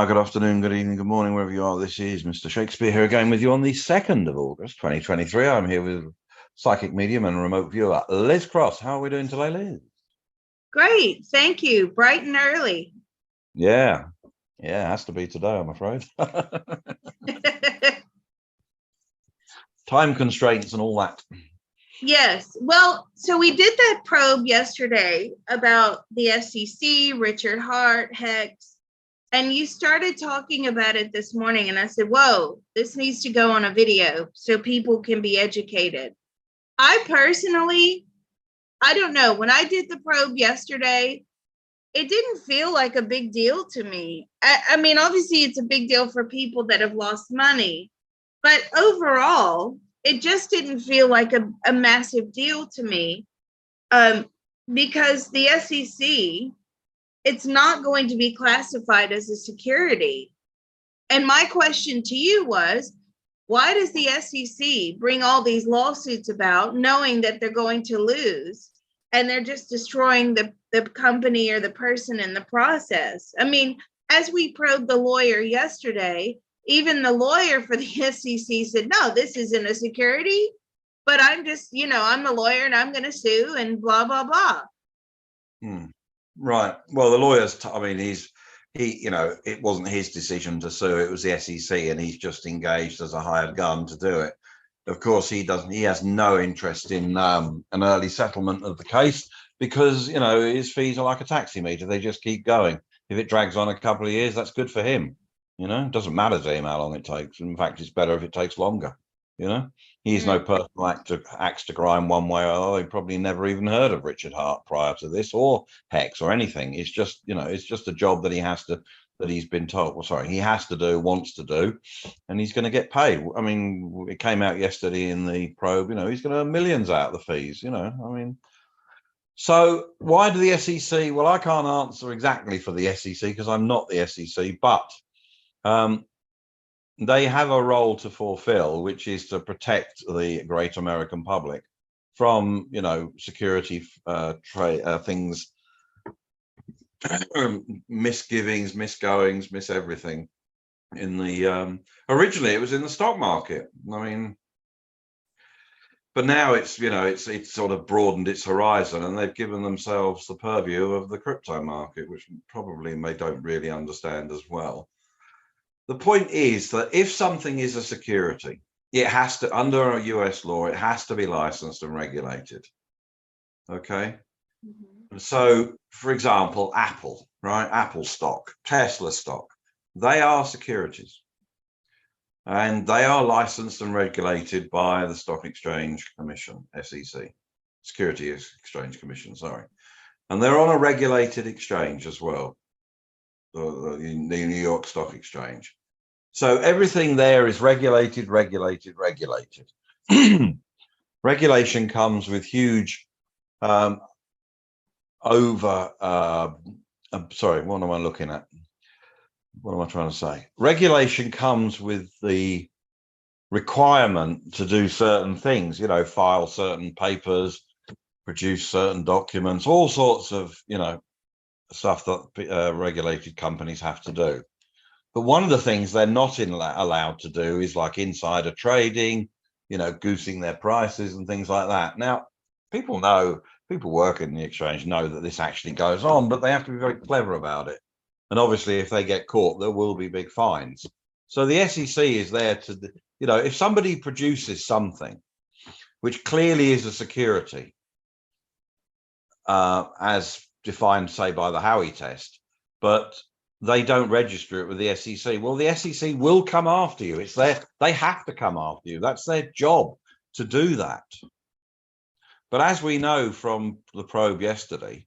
Good afternoon, good evening, good morning, wherever you are. This is Mr. Shakespeare here again with you on the 2nd of August, 2023. I'm here with psychic medium and remote viewer, Liz Cross. How are we doing today, Liz? Great, thank you. Bright and early. Yeah, it has to be today, I'm afraid. Time constraints and all that. Yes, well, so we did that probe yesterday about the SEC, Richard Hart, Hex, and you started talking about it this morning, and I said, whoa, this needs to go on a video so people can be educated. I personally, I don't know, when I did the probe yesterday, it didn't feel like a big deal to me. I mean, obviously it's a big deal for people that have lost money, but overall, it just didn't feel like a massive deal to me, because the SEC, it's not going to be classified as a security. And my question to you was, why does the SEC bring all these lawsuits about knowing that they're going to lose, and they're just destroying the company or the person in the process? I mean, as we probed the lawyer yesterday, even the lawyer for the SEC said, no, this isn't a security, but I'm just, I'm the lawyer and I'm going to sue and blah, blah, blah. Right. Well, the lawyer's, it wasn't his decision to sue. It was the SEC, and he's just engaged as a hired gun to do it. Of course, he has no interest in an early settlement of the case because, his fees are like a taxi meter. They just keep going. If it drags on a couple of years, that's good for him. It doesn't matter to him how long it takes. In fact, it's better if it takes longer. He's no personal axe to grind one way or another. He probably never even heard of Richard Hart prior to this, or Hex, or anything. It's just, it's just a job that he has to do, wants to do, and he's going to get paid. I mean, it came out yesterday in the probe, he's going to earn millions out of the fees, So why do the SEC? Well, I can't answer exactly for the SEC because I'm not the SEC, but they have a role to fulfill, which is to protect the great American public from, security things, misgivings, misgoings, miss everything. In the originally it was in the stock market. I mean, but now it's it's sort of broadened its horizon, and they've given themselves the purview of the crypto market, which probably they don't really understand as well. The point is that if something is a security, it has to, under a US law, it has to be licensed and regulated. Okay. Mm-hmm. So, for example, Apple, right? Apple stock, Tesla stock, they are securities. And they are licensed and regulated by the Stock Exchange Commission, SEC, Securities Exchange Commission, sorry. And they're on a regulated exchange as well, the New York Stock Exchange. So everything there is regulated. Regulation comes with huge sorry, what am I looking at? What am I trying to say? Regulation comes with the requirement to do certain things, file certain papers, produce certain documents, all sorts of, stuff that regulated companies have to do. But one of the things they're not allowed to do is like insider trading, goosing their prices and things like that. Now, people working in the exchange know that this actually goes on, but they have to be very clever about it. And obviously, if they get caught, there will be big fines. So the SEC is there to, if somebody produces something which clearly is a security, as defined, say, by the Howey test, but they don't register it with the SEC, well, the SEC will come after you. It's they have to come after you. That's their job to do that. But as we know from the probe yesterday,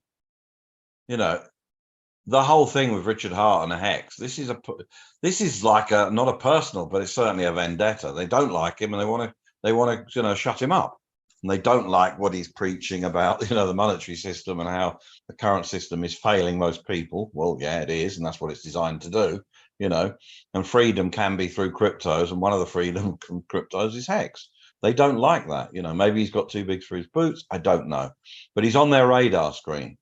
the whole thing with Richard Hart and Hex, this is like not a personal, but it's certainly a vendetta. They don't like him, and they want to shut him up. and they don't like what he's preaching about, you know, the monetary system and how the current system is failing most people. Well, yeah, it is, and that's what it's designed to do, you know. And freedom can be through cryptos, and one of the freedom from cryptos is hex. They don't like that, you know. Maybe he's got too big for his boots, I don't know, but he's on their radar screen.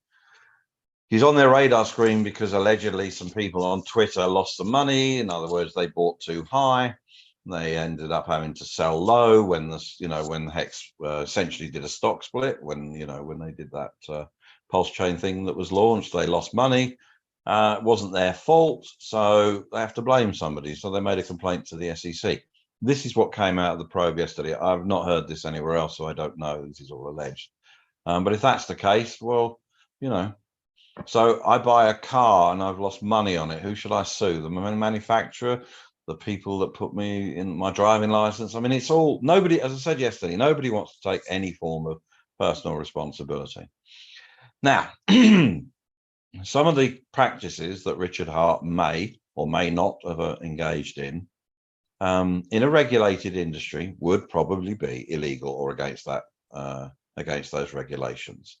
He's on their radar screen because allegedly some people on Twitter lost some money. In other words, they bought too high. They ended up having to sell low when this, you know, when Hex essentially did a stock split. When, you know, when they did that pulse chain thing that was launched, they lost money. It wasn't their fault, so they have to blame somebody. So they made a complaint to the SEC. This is what came out of the probe yesterday. I've not heard this anywhere else, so I don't know. This is all alleged. But if that's the case, well, you know. So I buy a car and I've lost money on it. Who should I sue? The manufacturer, the people that put me in my driving license? I mean, it's all, nobody, as I said yesterday, nobody wants to take any form of personal responsibility. Now, some of the practices that Richard Hart may or may not have engaged in a regulated industry would probably be illegal or against that, against those regulations.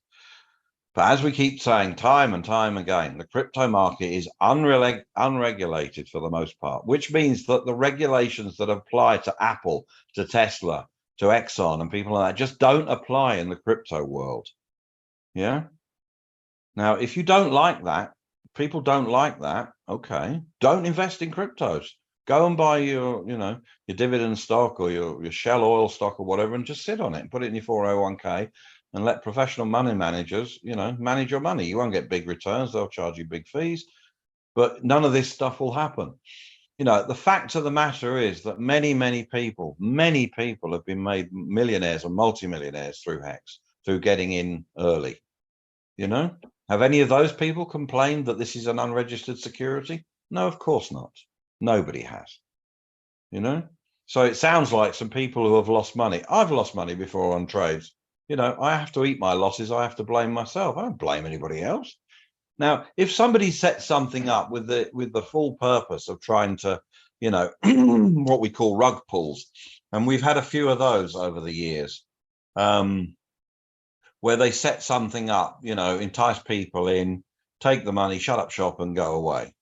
But as we keep saying time and time again, the crypto market is unregulated for the most part, which means that the regulations that apply to Apple, to Tesla, to Exxon and people like that just don't apply in the crypto world. Yeah. Now, if you don't like that, people don't like that, okay, don't invest in cryptos. Go and buy your, you know, your dividend stock or your Shell oil stock or whatever, and just sit on it and put it in your 401k and let professional money managers, you know, manage your money. You won't get big returns. They'll charge you big fees, but none of this stuff will happen. You know, the fact of the matter is that many people have been made millionaires or multimillionaires through Hex, through getting in early. You know, have any of those people complained that this is an unregistered security? No, of course not. Nobody has, you know. So it sounds like some people who have lost money. I've lost money before on trades. You know, I have to eat my losses. I have to blame myself. I don't blame anybody else. Now, if somebody sets something up with the full purpose of trying to, you know, what we call rug pulls, and we've had a few of those over the years, where they set something up, you know, entice people in, take the money, shut up shop and go away.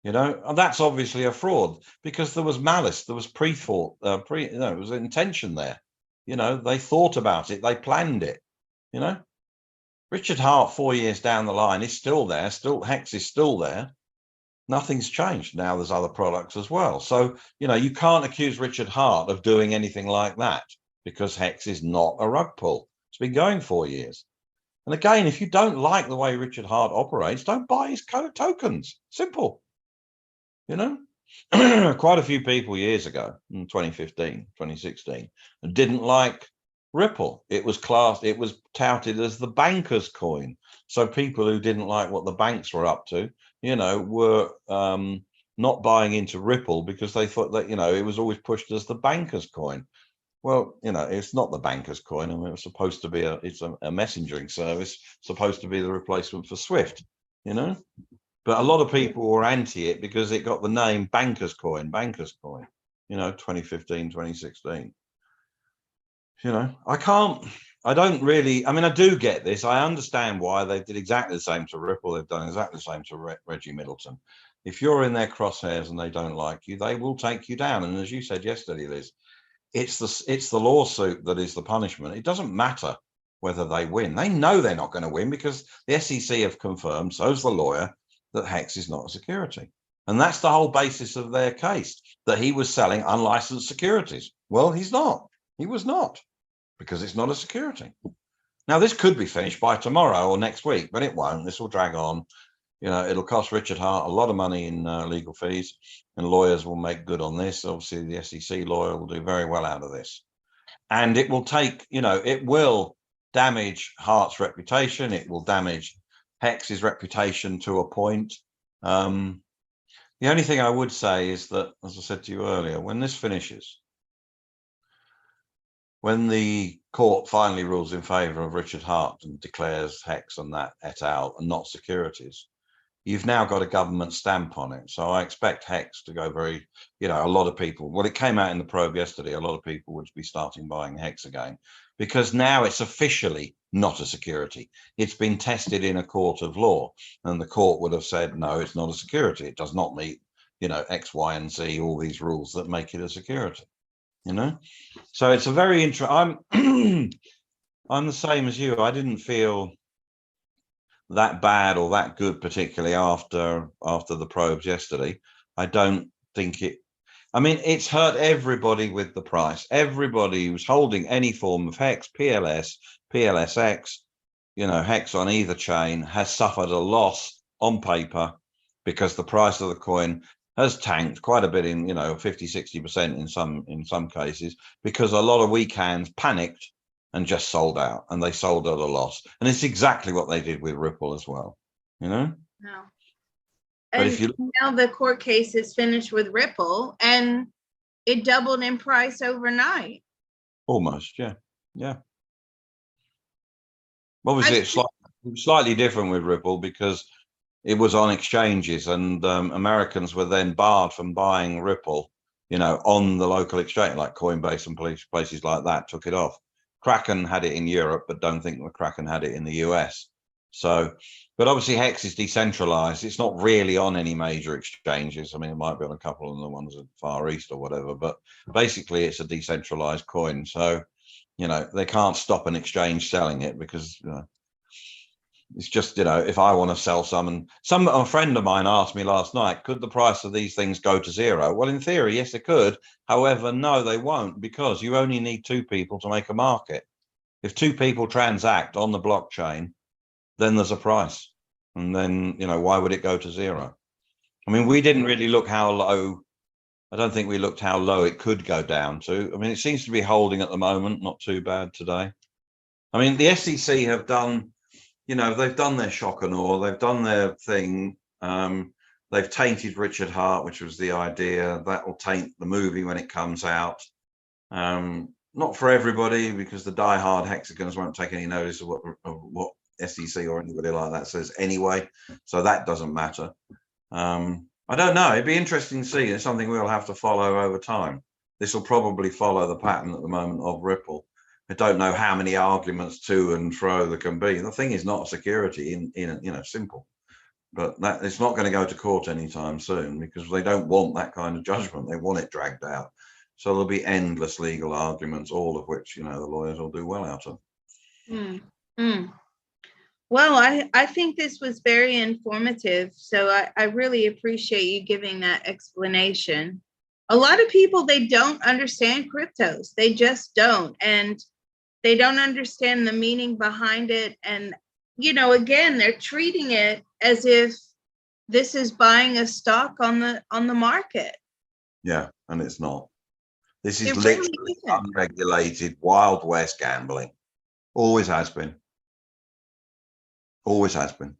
You know, and that's obviously a fraud because there was malice, there was pre-thought, you know, it was intention there. You know, they thought about it, they planned it, you know. Richard Hart, 4 years down the line, is still there, still Hex is still there. Nothing's changed. Now there's other products as well. So, you know, you can't accuse Richard Hart of doing anything like that because Hex is not a rug pull. It's been going 4 years. And again, if you don't like the way Richard Hart operates, don't buy his tokens. Simple. You know, quite a few people years ago in 2015, 2016, didn't like Ripple. It was classed, it was touted as the banker's coin. So people who didn't like what the banks were up to, you know, were not buying into Ripple because they thought that, you know, it was always pushed as the banker's coin. Well, you know, it's not the banker's coin. I mean, it was supposed to be it's a messaging service, supposed to be the replacement for Swift, you know. But a lot of people were anti it because it got the name banker's coin, you know, 2015, 2016. You know, I don't really, I mean, I do get this. I understand why they did exactly the same to Ripple. They've done exactly the same to Reggie Middleton. If you're in their crosshairs and they don't like you, they will take you down. And as you said yesterday, Liz, it's the lawsuit that is the punishment. It doesn't matter whether they win. They know they're not going to win because the SEC have confirmed, so's the lawyer, that Hex is not a security. And that's the whole basis of their case, that he was selling unlicensed securities. Well, he's not. He was not, because it's not a security. Now, this could be finished by tomorrow or next week, but it won't. This will drag on. You know, it'll cost Richard Hart a lot of money in legal fees, and lawyers will make good on this. Obviously, the SEC lawyer will do very well out of this. And it will take, you know, it will damage Hart's reputation. It will damage Hex's reputation to a point. The only thing I would say is that, as I said to you earlier, when this finishes, when the court finally rules in favor of Richard Hart and declares Hex and that et al. And not securities, you've now got a government stamp on it. So I expect HEX to go very, a lot of people, well, it came out in the probe yesterday, a lot of people would be starting buying HEX again, because now it's officially not a security. It's been tested in a court of law, and the court would have said, no, it's not a security. It does not meet, X, Y, and Z, all these rules that make it a security, So it's a very interesting, I'm the same as you. I didn't feel that bad or that good, particularly after the probes yesterday. I don't think it's hurt everybody with the price. Everybody who's holding any form of HEX, PLS, PLSX, HEX on either chain has suffered a loss on paper, because the price of the coin has tanked quite a bit in 50-60% in some cases, because a lot of weak hands panicked and just sold out, and they sold at a loss. And it's exactly what they did with Ripple as well, No. But and if you now the court case is finished with Ripple, and it doubled in price overnight. Almost, yeah. Obviously, it's slightly different with Ripple, because it was on exchanges, and Americans were then barred from buying Ripple, on the local exchange, like Coinbase and places like that took it off. Kraken had it in Europe, but don't think the Kraken had it in the US. So, but obviously HEX is decentralized. It's not really on any major exchanges. I mean, it might be on a couple of the ones at Far East or whatever, but basically it's a decentralized coin. So, they can't stop an exchange selling it, because, it's just, if I want to sell some, and a friend of mine asked me last night, could the price of these things go to zero? Well, in theory, yes, it could. However, no, they won't, because you only need two people to make a market. If two people transact on the blockchain, then there's a price. And then, why would it go to zero? I mean, we didn't really look how low. I don't think we looked how low it could go down to. I mean, it seems to be holding at the moment, not too bad today. I mean, the SEC have done, they've done their shock and awe, they've done their thing. They've tainted Richard Hart, which was the idea. That will taint the movie when it comes out. Not for everybody, because the die-hard hexagons won't take any notice of what SEC or anybody like that says anyway. So that doesn't matter. I don't know. It'd be interesting to see. It's something we'll have to follow over time. This will probably follow the pattern at the moment of Ripple. I don't know how many arguments to and fro there can be. The thing is not a security in simple, but that it's not going to go to court anytime soon, because they don't want that kind of judgment. They want it dragged out. So there'll be endless legal arguments, all of which, the lawyers will do well out of. Well, I think this was very informative. So I really appreciate you giving that explanation. A lot of people, they don't understand cryptos. They just don't. And they don't understand the meaning behind it. And, again, they're treating it as if this is buying a stock on the market. Yeah, and it's not. This is literally unregulated Wild West gambling. Always has been. Always has been.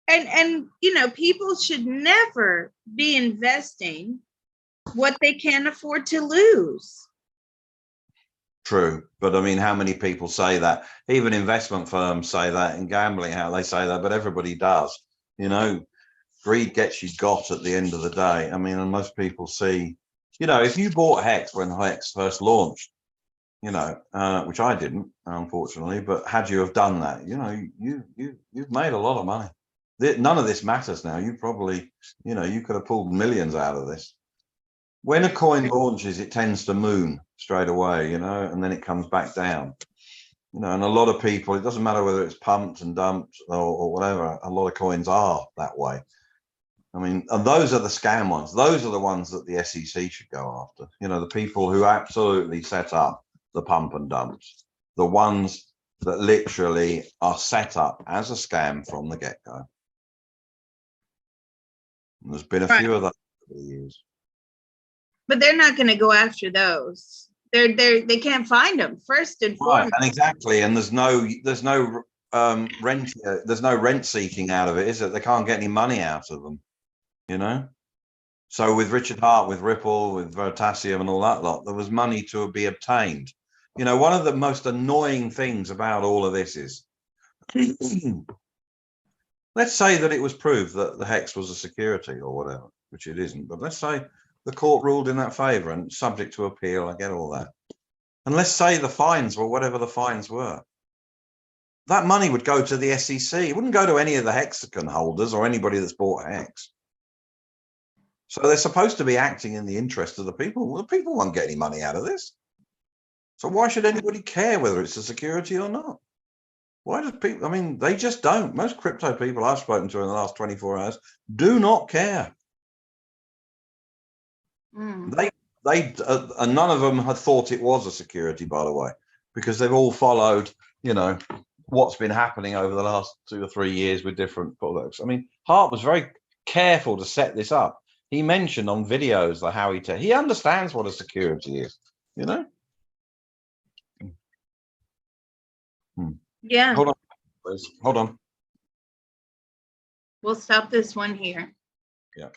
And people should never be investing what they can't afford to lose. True, but I mean, how many people say that? Even investment firms say that in gambling, how they say that, but everybody does. Greed gets you got at the end of the day. I mean, and most people see, if you bought HEX when HEX first launched, which I didn't, unfortunately, but had you have done that, you've made a lot of money. None of this matters now. You probably, you could have pulled millions out of this. When a coin launches, it tends to moon straight away, and then it comes back down. And a lot of people, it doesn't matter whether it's pumped and dumped or whatever, a lot of coins are that way. I mean, and those are the scam ones. Those are the ones that the SEC should go after. The people who absolutely set up the pump and dumps, the ones that literally are set up as a scam from the get-go. And there's been a few of those over the years. But they're not going to go after those. They can't find them, first and foremost. And exactly, and there's no rent seeking out of it, is it? They can't get any money out of them, So with Richard Hart, with Ripple, with Veritasium and all that lot, there was money to be obtained. One of the most annoying things about all of this is let's say that it was proved that the hex was a security or whatever, which it isn't, but let's say the court ruled in that favor and subject to appeal, I get all that. And let's say the fines were whatever the fines were. That money would go to the SEC. It wouldn't go to any of the hexagon holders or anybody that's bought hex. So they're supposed to be acting in the interest of the people. Well, the people won't get any money out of this. So why should anybody care whether it's a security or not? Why do people, I mean, they just don't. Most crypto people I've spoken to in the last 24 hours do not care. Mm. And none of them had thought it was a security, by the way, because they've all followed, you know, what's been happening over the last 2 or 3 years with different products. I mean, Hart was very careful to set this up. He mentioned on videos like how he understands what a security is, you know. Yeah. Hold on, please. Hold on. We'll stop this one here. Yeah.